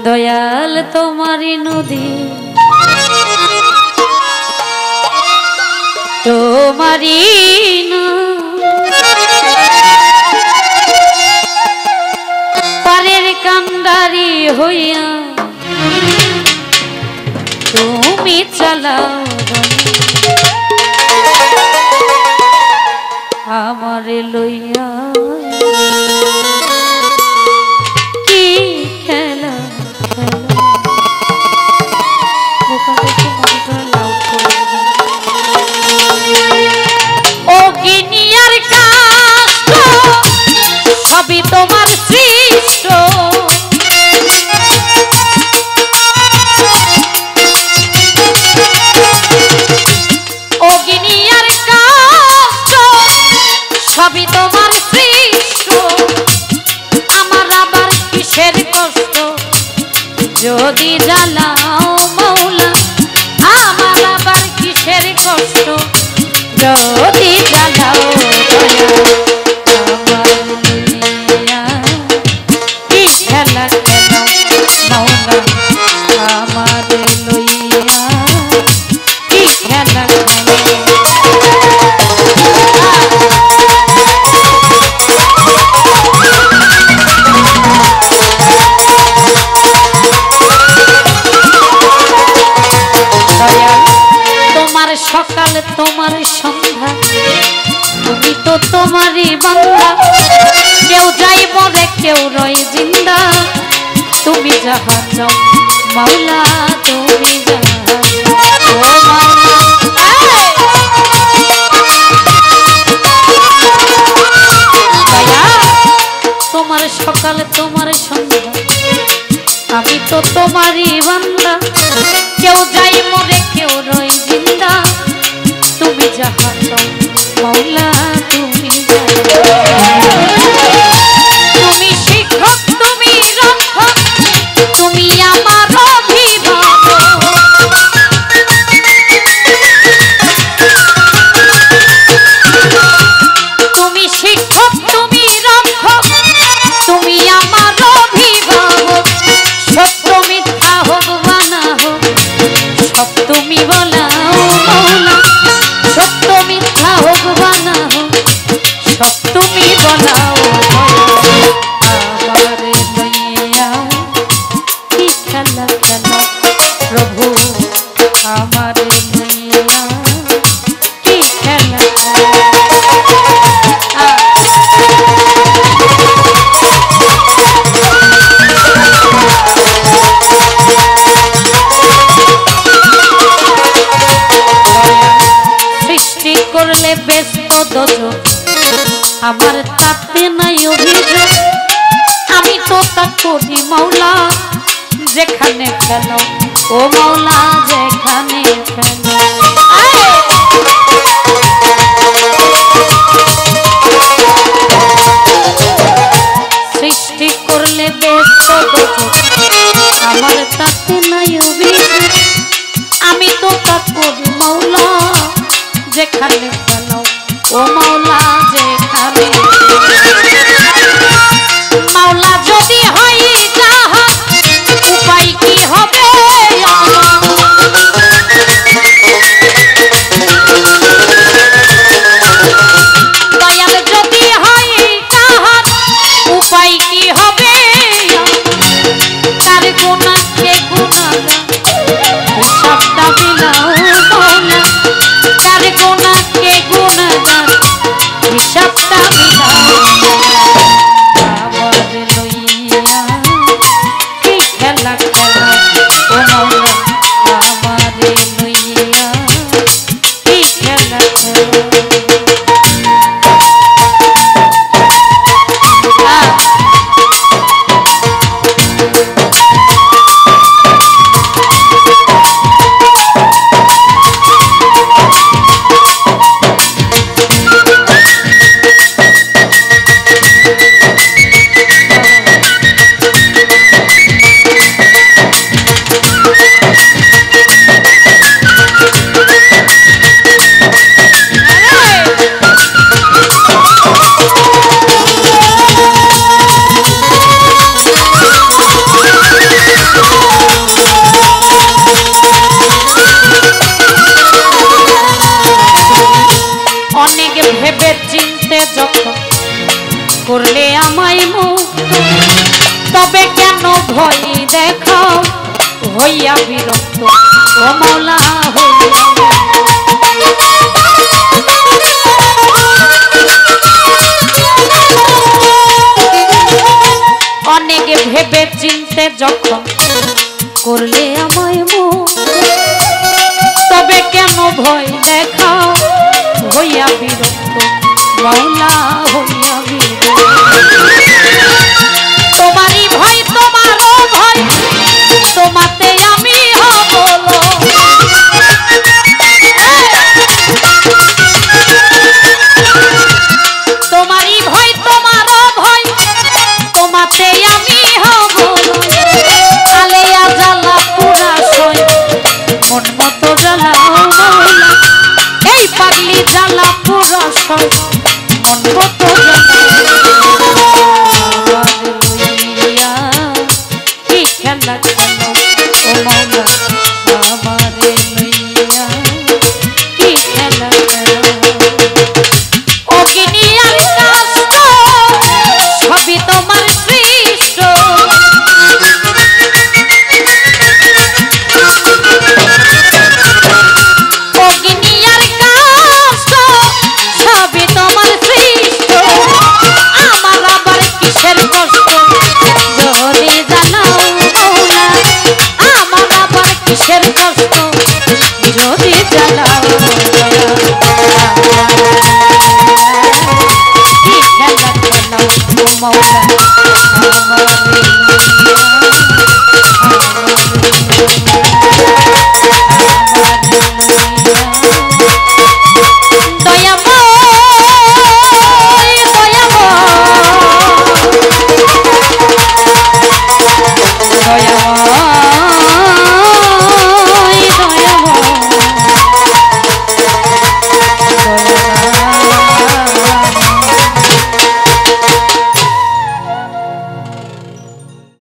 দয়াল তোমারি নদী তোমারি পারের কান্ডারি হইয়া তুমি চালাও আমারে লইয়া কি খেলা অগ্নিয়ার কাষ্ট সবই তোমার সৃষ্ট অগ্নিয়ার কাষ্ট সবই তোমার সৃষ্ট আমার আবার কিসের কষ্ট যদি জ্বালাও মৌলা আমার আবার কিসের কষ্ট যদি জ্বালাও কি খেলা খেলা মৌলা আমার লইয়া কি খেলা সকাল তোমার সন্ধ্যা তুমি তো তোমারই বান্দা কেউ যাই মরে কেউ রয় জিন্দা তুমি যাহা চাও মাওলা তুমি যাহা ও মাওলা তোমার সকাল তোমার সন্ধ্যা আমি তো তোমারই বান্দা কেউ যাই মরে কেউ রয় জিন্দা তুমি যাহা চাও মাওলা তুমি তুমি শিক্ষক তুমি রক্ষক তুমি আমার অভিভাবক তুমি শিক্ষক তুমি রক্ষক তুমি আমার অভিভাবক সত্য মিথ্যা হোক বা না হোক সব তুমি বলাও মাওলা সত্য মিথ্যা হোক বা না হোক সব তুমি বলাও আমারে লইয়া কি খেলা খেলা প্রভু আমারে লইয়া কি খেলা করলে ব্যস্ত দোজো আমার তাতে নাই অভিযোগ আমি তো তা করি মাওলা যেখানে খেলো ও মাওলা যেখানে খেলো সৃষ্টি করলে ব্যস্ত দোজো আমার তাতে নাই অভিযোগ আমি তো তা করি মাওলা যেখানে খেলো ও মাওলা যেখানে মাওলা যদি হয় যাহা উপায় কি হবে দয়াল যদি হয় তাহার উপায় কি হবে তার গুণাকে গুণাগান হিসাবটা মিলাও মৌলা কার গোনা কে গুনাহগার হিসাবটা মিলাও আমার লইয়া কি খেলা খেলা ও মৌলা আমার লইয়া কি খেলা খেলা ভেবে চিনতে যখন করলে আমায় মুক্ত তবে কেন ভয় দেখাও হইয়া বিরক্ত ও মৌলা হইয়া অনেক ভেবে চিনতে যখন করলে আমায় মুক্ত তবে কেন ভয় দেখাও হইয়া বিরক্ত মৌলা হইয়া বিরক্ত তোমারই ভয় তোমারও ভয় তোমাতে আমি হব তোমারই ভয় তোমারও ভয় তোমাতে আমি হব আলেয়া জ্বালা পুরা সয় মন মতো জ্বালাও মৌলা এই পাগলি জ্বালা পুরা সয় মন মতো লইয়া কি খেলা খেলো ও মৌলা আমার লইয়া কি খেলা খেলো অগ্নি আর কাষ্ট সবই তোমার সৃষ্ট অগ্নি আর কাষ্ট সবই তোমার সৃষ্ট আমার আবার কিসের কষ্ট যদি জানাও মৌলা আমার আবার কিসের কষ্ট যদি জানাও